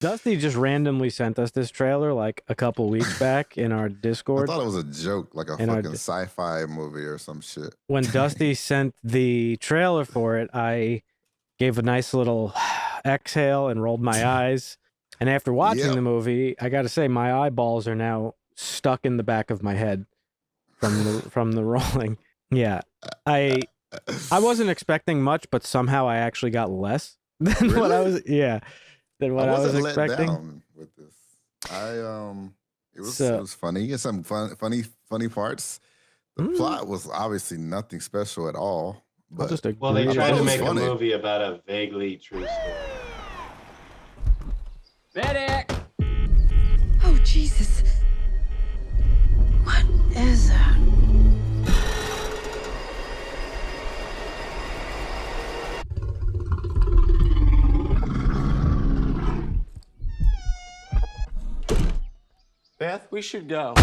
Dusty just randomly sent us this trailer like a couple weeks back in our I Discord. thought it was a joke, like a fucking sci-fi movie or some shit. When Dusty sent the trailer for it, I gave a nice little exhale and rolled my eyes. And after watching the movie, I got to say my eyeballs are now stuck in the back of my head from the rolling. Yeah, I wasn't expecting much, but somehow I actually got less than what I was. Yeah, than what I was expecting. Let down with this. It was funny. It's some funny parts. The plot was obviously nothing special at all. But well, they tried to make a movie about a vaguely true story. Medic! Oh, Jesus. What is that? Beth, we should go. So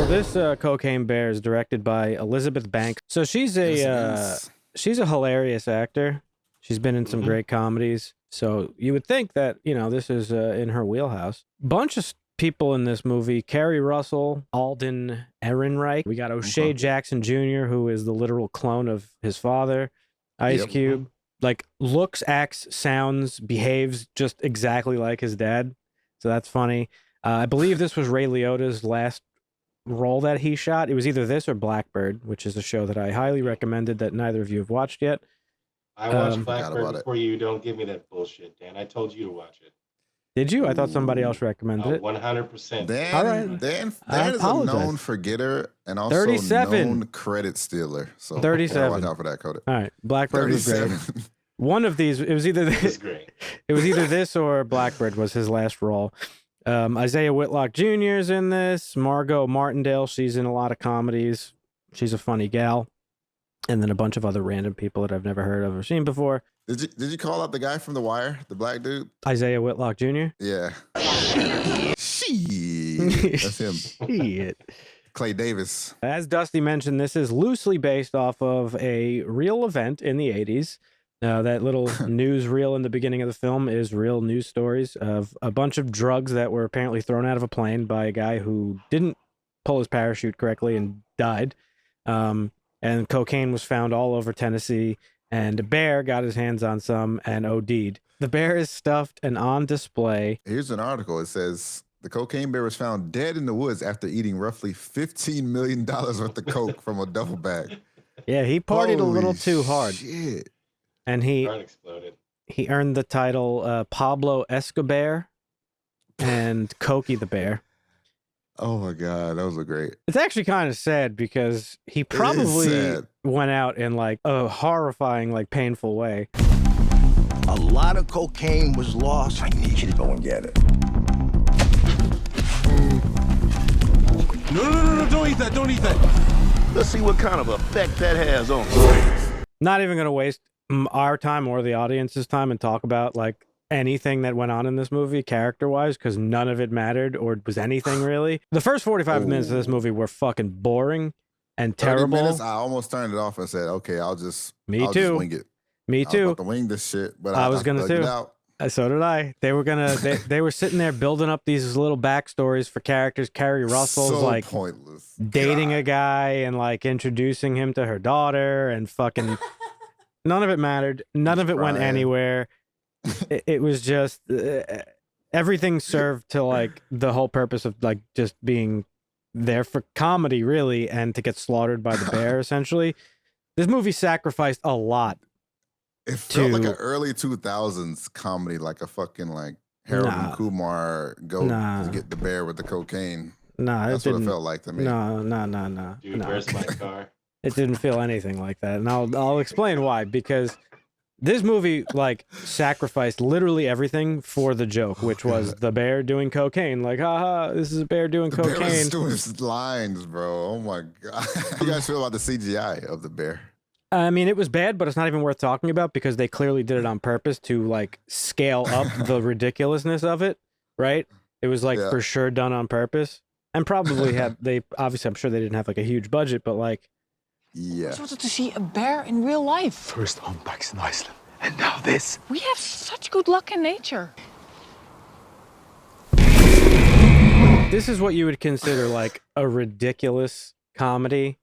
this Cocaine Bear is directed by Elizabeth Banks. So she's a hilarious actor. She's been in some great comedies. So you would think that, you know, this is in her wheelhouse. Bunch of people in this movie: Kerry Russell, Alden Ehrenreich. We got O'Shea Jackson Jr., who is the literal clone of his father. Ice Cube. Like, looks, acts, sounds, behaves just exactly like his dad. So that's funny. I believe this was Ray Liotta's last role that he shot. It was either this or Blackbird, which is a show that I highly recommended that neither of you have watched yet. I watched Blackbird before you. Don't give me that bullshit, Dan. I told you to watch it. Did you? I thought somebody else recommended it. 100%. Dan, all right. Dan is a known forgetter and also 37. known credit stealer. So 37. watch out for that, Cody. All right, Blackbird was great. One of these, it was either this. It was either this or Blackbird was his last role. Isaiah Whitlock Jr. is in this. Margot Martindale, she's in a lot of comedies. She's a funny gal. And then a bunch of other random people that I've never heard of or seen before. Did you call out the guy from The Wire, the black dude? Isaiah Whitlock Jr.? Yeah. That's him. Shit. Clay Davis. As Dusty mentioned, this is loosely based off of a real event in the 80s. That little news reel in the beginning of the film is real news stories of a bunch of drugs that were apparently thrown out of a plane by a guy who didn't pull his parachute correctly and died. And cocaine was found all over Tennessee, and a bear got his hands on some and OD'd. The bear is stuffed and on display. Here's an article. It says, the cocaine bear was found dead in the woods after eating roughly $15 million worth of coke from a duffel bag. Yeah, he partied a little too hard. Shit. And he earned the title Pablo Escobar and Cokie the Bear. Oh my God, those are great. It's actually kind of sad because he probably went out in like a horrifying, like painful way. A lot of cocaine was lost. I need you to go and get it. No, don't eat that, don't eat that. Let's see what kind of effect that has on us. Not even going to waste our time or the audience's time and talk about like anything that went on in this movie character-wise, because none of it mattered or was anything really. The first 45 minutes of this movie were fucking boring and terrible. 30 minutes, I almost turned it off and said, okay, I'll just wing it. Me too. I was about to wing this shit, but I was gonna too. So did I. They were gonna. They were sitting there building up these little backstories for characters. Kerry Russell's so like pointless. dating a guy and like introducing him to her daughter and fucking. None of it mattered. None of it went anywhere. It was just everything served to like the whole purpose of like just being there for comedy, really, and to get slaughtered by the bear. Essentially, this movie sacrificed a lot. It felt like an early 2000s comedy, like a fucking like Harold and Kumar go to get the bear with the cocaine. That's what it felt like to me. No. Dude, where's my car? It didn't feel anything like that, and I'll explain why. Because this movie like sacrificed literally everything for the joke, which was the bear doing cocaine. Like, haha, this is a bear doing cocaine. The bear was doing his lines, bro. Oh my God. How you guys feel about the CGI of the bear? I mean, it was bad, but it's not even worth talking about because they clearly did it on purpose to like scale up the ridiculousness of it, right? It was like for sure done on purpose, and probably obviously I'm sure they didn't have like a huge budget, but like I just wanted to see a bear in real life. First humpbacks in Iceland. And now this. We have such good luck in nature. This is what you would consider like a ridiculous comedy.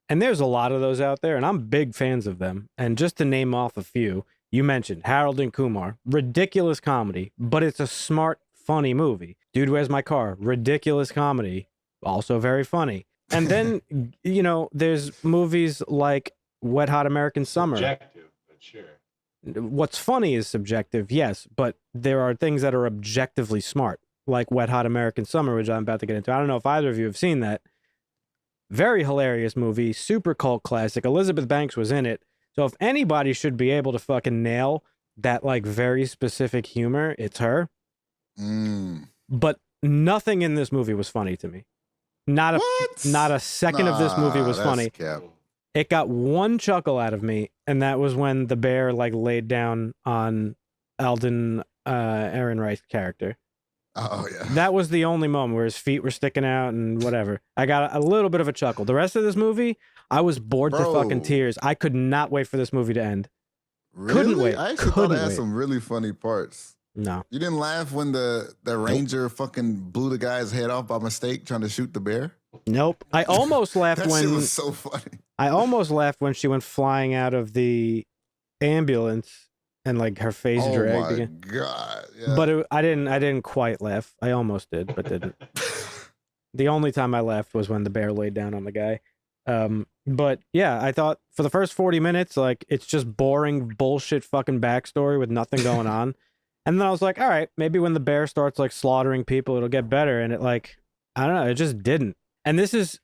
And there's a lot of those out there, and I'm big fans of them. And just to name off a few, you mentioned Harold and Kumar, ridiculous comedy, but it's a smart, funny movie. Dude, Where's My Car? Ridiculous comedy, also very funny. And then, you know, there's movies like Wet Hot American Summer. Subjective, but sure. What's funny is subjective, yes, but there are things that are objectively smart, like Wet Hot American Summer, which I'm about to get into. I don't know if either of you have seen that. Very hilarious movie, super cult classic. Elizabeth Banks was in it. So if anybody should be able to fucking nail that like very specific humor, it's her. But nothing in this movie was funny to me. Not a second of this movie was funny. Cap. It got one chuckle out of me, and that was when the bear like laid down on Alden Ehrenreich's character. Oh yeah. That was the only moment where his feet were sticking out and whatever. I got a little bit of a chuckle. The rest of this movie, I was bored to fucking tears. I could not wait for this movie to end. Really? Couldn't wait. I actually thought it had some really funny parts. No. You didn't laugh when the ranger fucking blew the guy's head off by mistake trying to shoot the bear? Nope. I almost laughed That when shit was so funny. I almost laughed when she went flying out of the ambulance and like her face dragged again. Oh my god! Yeah. But I didn't quite laugh. I almost did, but didn't. The only time I laughed was when the bear laid down on the guy. But yeah, I thought for the first 40 minutes, like it's just boring bullshit fucking backstory with nothing going on. And then I was like, all right, maybe when the bear starts like slaughtering people, it'll get better. And it like, I don't know, it just didn't. And this is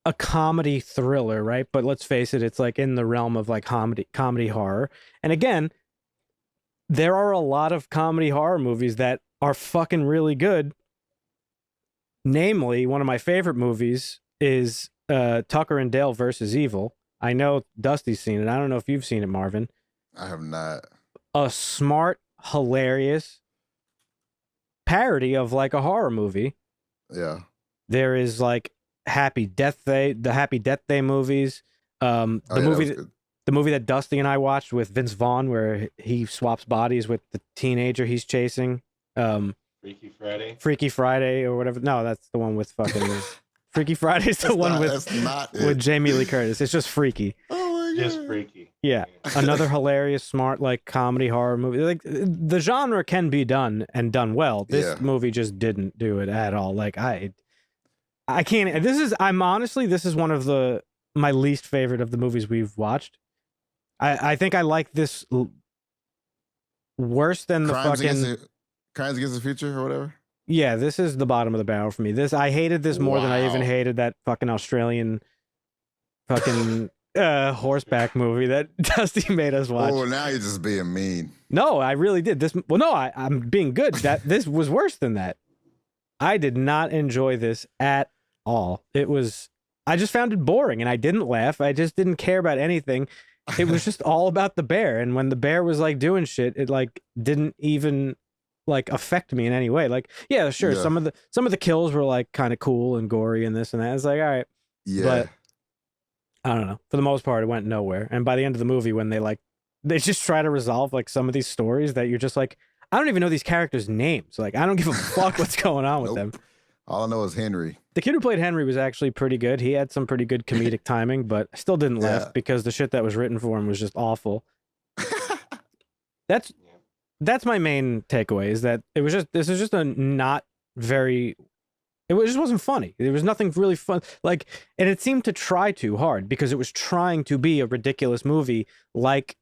a comedy thriller, right? But let's face it, it's like in the realm of like comedy horror. And again, there are a lot of comedy horror movies that are fucking really good. Namely, one of my favorite movies is Tucker and Dale versus Evil. I know Dusty's seen it. I don't know if you've seen it, Marvin. I have not. A smart, hilarious parody of like a horror movie. Yeah. There is like Happy Death Day, the Happy Death Day movies. The movie that Dusty and I watched with Vince Vaughn, where he swaps bodies with the teenager he's chasing. Freaky Friday or whatever. No, that's the one with fucking Freaky Friday's the one with Jamie Lee Curtis. It's just Freaky. Oh my god. Just Freaky. Yeah. Another hilarious, smart, like comedy horror movie. Like the genre can be done and done well. This movie just didn't do it at all. Like I can't. This is one of my least favorite of the movies we've watched. I think I like this worse than Crimes Against the Future or whatever. Yeah, this is the bottom of the barrel for me. I hated this more than I even hated that fucking Australian fucking horseback movie that Dusty made us watch. Oh, now you're just being mean. No, I really did. I'm being good. This was worse than that. I did not enjoy this at all. I just found it boring, and I didn't laugh. I just didn't care about anything. It was just all about the bear, and when the bear was like doing shit, it like didn't even like affect me in any way. Like, yeah, sure, some of the kills were like kind of cool and gory and this and that. It's like, all right, but I don't know. For the most part, it went nowhere. And by the end of the movie, when they just try to resolve like some of these stories that you're just like, I don't even know these characters' names. Like, I don't give a fuck what's going on with them. All I know is Henry. The kid who played Henry was actually pretty good. He had some pretty good comedic timing, but I still didn't laugh because the shit that was written for him was just awful. That's my main takeaway, is that this is just a not very, it just wasn't funny. There was nothing really fun. Like, and it seemed to try too hard because it was trying to be a ridiculous movie like,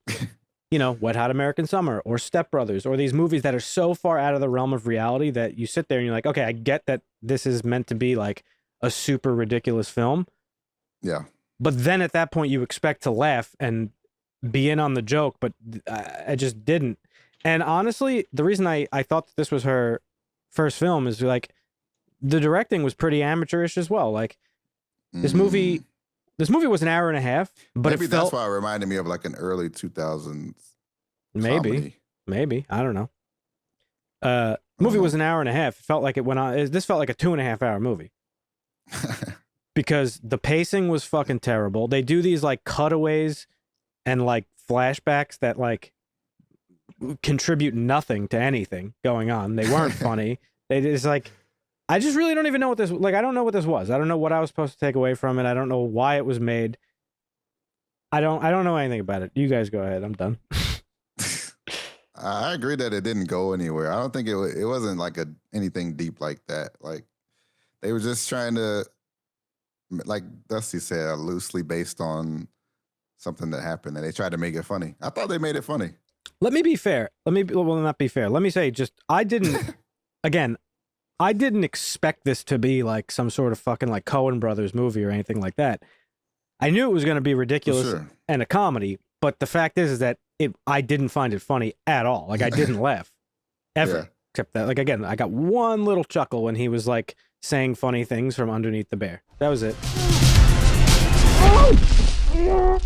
you know, Wet Hot American Summer or Step Brothers, or these movies that are so far out of the realm of reality that you sit there and you're like, okay, I get that this is meant to be like a super ridiculous film. Yeah. But then at that point you expect to laugh and be in on the joke, but I just didn't. And honestly, the reason I thought that this was her first film is like the directing was pretty amateurish as well. Like this movie was an hour and a half, but maybe that's why it reminded me of like an early 2000s comedy. Maybe. I don't know. Movie was an hour and a half. It felt like it went on. This felt like a 2.5 hour movie. Because the pacing was fucking terrible. They do these like cutaways and like flashbacks that like contribute nothing to anything going on. They weren't funny. They just like, I just really don't even know what this, like, I don't know what this was. I don't know what I was supposed to take away from it. I don't know why it was made. I don't know anything about it. You guys go ahead. I'm done. I agree that it didn't go anywhere. I don't think it wasn't like anything deep like that. Like they were just trying to, like Dusty said, loosely based on something that happened, and they tried to make it funny. I thought they made it funny. Let me be fair. Well, not be fair. Let me say I didn't expect this to be like some sort of fucking like Coen Brothers movie or anything like that. I knew it was going to be ridiculous and a comedy, but the fact is that I didn't find it funny at all. Like I didn't laugh ever, except that, like, again, I got one little chuckle when he was like saying funny things from underneath the bear. That was it.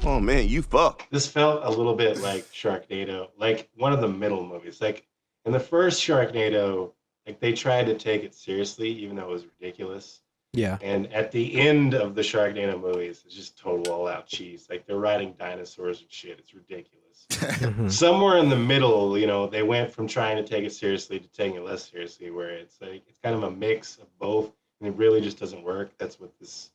Oh man, you fuck. This felt a little bit like Sharknado, like one of the middle movies. Like in the first Sharknado, like they tried to take it seriously, even though it was ridiculous. Yeah. And at the end of the Sharknado movies, it's just total all-out cheese. Like they're riding dinosaurs and shit. It's ridiculous. Somewhere in the middle, you know, they went from trying to take it seriously to taking it less seriously, where it's like it's kind of a mix of both, and it really just doesn't work. That's what this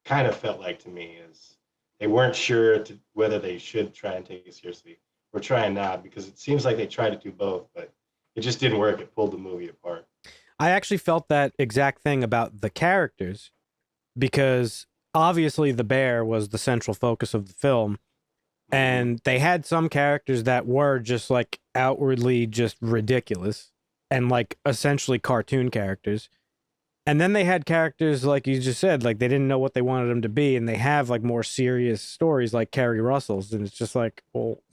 kind of felt like to me. Is they weren't sure whether they should try and take it seriously or try and not, because it seems like they tried to do both, but it just didn't work. It pulled the movie apart. I actually felt that exact thing about the characters, because obviously the bear was the central focus of the film, and they had some characters that were just like outwardly just ridiculous and like essentially cartoon characters. And then they had characters, like you just said, like they didn't know what they wanted them to be, and they have like more serious stories like Kerry Russell's, and it's just like, well,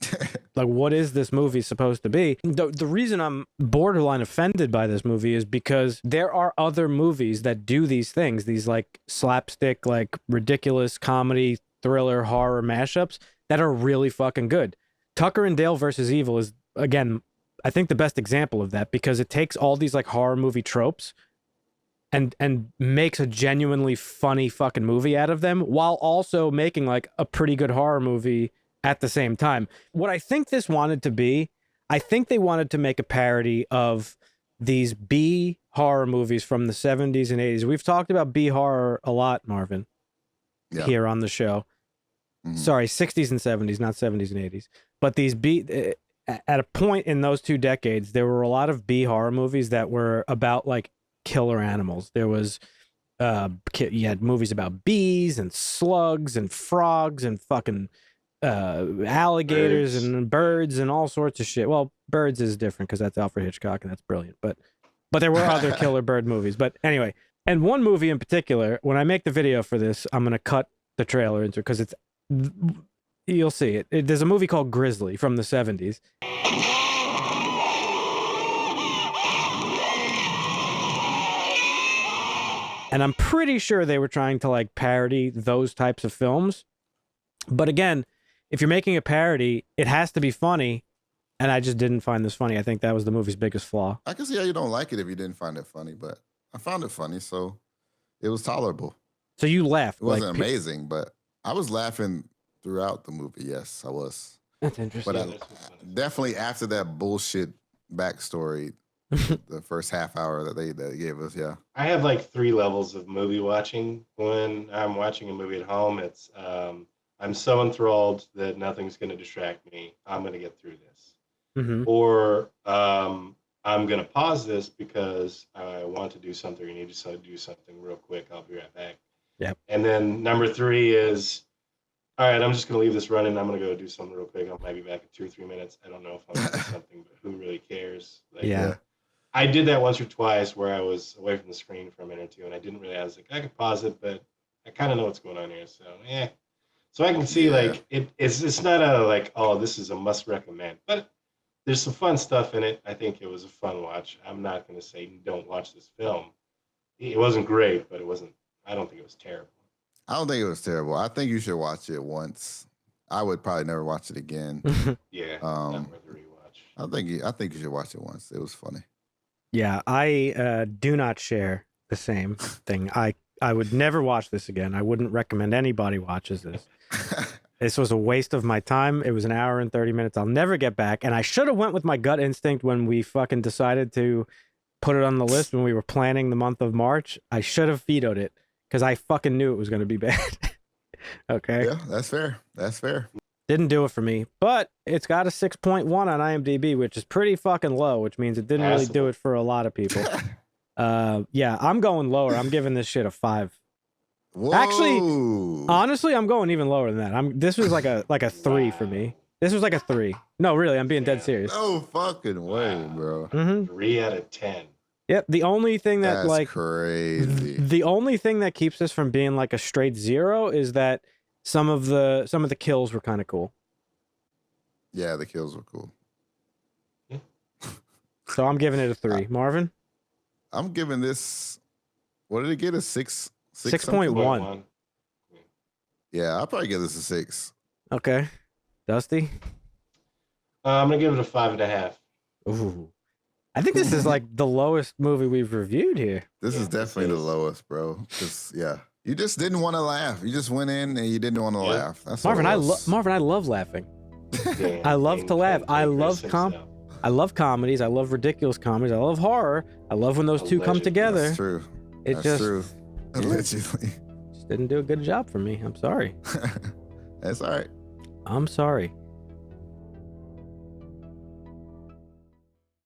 like what is this movie supposed to be? The reason I'm borderline offended by this movie is because there are other movies that do these things, these like slapstick, like ridiculous comedy, thriller, horror mashups that are really fucking good. Tucker and Dale versus Evil is, again, I think the best example of that, because it takes all these like horror movie tropes and makes a genuinely funny fucking movie out of them, while also making like a pretty good horror movie at the same time. What I think this wanted to be, I think they wanted to make a parody of these B horror movies from the 70s and 80s. We've talked about B horror a lot, Marvin, here on the show. Sorry, 60s and 70s, not 70s and 80s. But these at a point in those two decades, there were a lot of B horror movies that were about like killer animals. There was you had movies about bees and slugs and frogs and fucking alligators and birds and all sorts of shit. Well, birds is different because that's Alfred Hitchcock and that's brilliant. But there were other killer bird movies. But anyway, and one movie in particular, when I make the video for this, I'm gonna cut the trailer into it because you'll see it. There's a movie called Grizzly from the 70s. And I'm pretty sure they were trying to like parody those types of films. But again, if you're making a parody, it has to be funny. And I just didn't find this funny. I think that was the movie's biggest flaw. I can see how you don't like it if you didn't find it funny, but I found it funny, so it was tolerable. So you laughed. It wasn't amazing, but I was laughing throughout the movie. Yes, I was. That's interesting. But definitely after that bullshit backstory, the first half hour that they gave us, yeah. I have like 3 levels of movie watching. When I'm watching a movie at home, it's I'm so enthralled that nothing's going to distract me. I'm going to get through this. Mm-hmm. Or I'm going to pause this because I want to do something or need to do something real quick. I'll be right back. Yep. And then number 3 is, all right, I'm just going to leave this running. I'm going to go do something real quick. I might be back in 2 or 3 minutes. I don't know if I'm going to do something, but who really cares? Like, yeah. I did that once or twice where I was away from the screen for a minute or two, and I didn't really. I was like, I could pause it, but I kind of know what's going on here, so So I can see like it's not a like, oh, this is a must recommend, but there's some fun stuff in it. I think it was a fun watch. I'm not going to say don't watch this film. It wasn't great, but it wasn't. I don't think it was terrible. I don't think it was terrible. I think you should watch it once. I would probably never watch it again. Yeah, not worth a rewatch. I think you should watch it once. It was funny. Yeah, I do not share the same thing. I would never watch this again. I wouldn't recommend anybody watches this. This was a waste of my time. It was an hour and 30 minutes. I'll never get back. And I should have went with my gut instinct when we fucking decided to put it on the list when we were planning the month of March. I should have vetoed it because I fucking knew it was going to be bad. Okay. Yeah, that's fair. That's fair. Didn't do it for me, but it's got a 6.1 on IMDb, which is pretty fucking low, which means it didn't really do it for a lot of people. Yeah, I'm going lower. I'm giving this shit a 5. Whoa. Actually, honestly, I'm going even lower than that. This was like a 3 for me. This was like a 3. No, really, I'm being dead serious. No fucking way, bro. 3 out of 10. Yep. The only thing that That's like crazy. the only thing that keeps this from being like a straight 0 is that some of the kills were kind of cool. Yeah, the kills were cool. So I'm giving it a 3. Marvin? I'm giving this. What did it get? A 6? 6.1. Yeah, I'll probably give this a 6. Okay. Dusty? I'm gonna give it a 5.5. Ooh. I think this is like the lowest movie we've reviewed here. This Yeah, is definitely the this is. lowest, bro. Yeah, you just didn't want to laugh. You just went in and you didn't want to Yeah. laugh. That's Marvin, all it was. Marvin, I love laughing. Damn, I love Dane to laugh. can't I take love himself. I love comedies. I love ridiculous comedies. I love horror. I love when those two come Allegedly. together. That's true. It That's just, true. Allegedly. just didn't do a good job for me. I'm sorry. That's all right. I'm sorry.